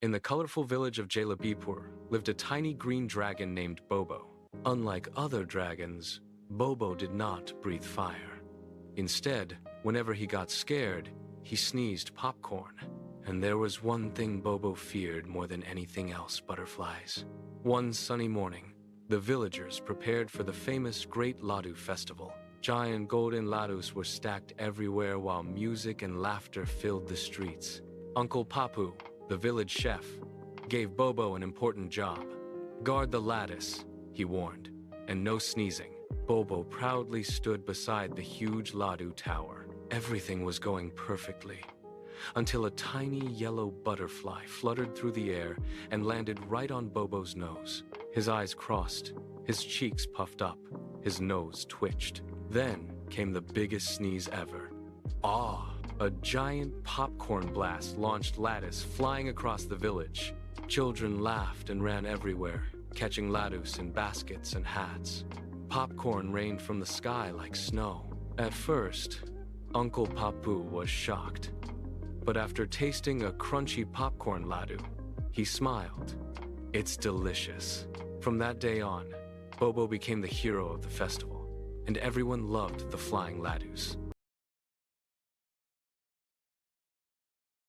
In the colorful village of Jalabipur lived a tiny green dragon named Bobo. Unlike other dragons, Bobo did not breathe fire. Instead, whenever he got scared, he sneezed popcorn. And there was one thing Bobo feared more than anything else: butterflies. One sunny morning, the villagers prepared for the famous Great Laddus festival. Giant golden Laddus were stacked everywhere while music and laughter filled the streets. Uncle Papu, the village chef, gave Bobo an important job. "Guard the lattice," he warned, "and no sneezing." Bobo proudly stood beside the huge Laddu tower. Everything was going perfectly, until a tiny yellow butterfly fluttered through the air and landed right on Bobo's nose. His eyes crossed, his cheeks puffed up, his nose twitched. Then came the biggest sneeze ever. Ah! A giant popcorn blast launched Laddus flying across the village. Children laughed and ran everywhere, catching Laddus in baskets and hats. Popcorn rained from the sky like snow. At first, Uncle Papu was shocked. But after tasting a crunchy popcorn laddu, he smiled. "It's delicious." From that day on, Bobo became the hero of the festival, and everyone loved the flying Laddus.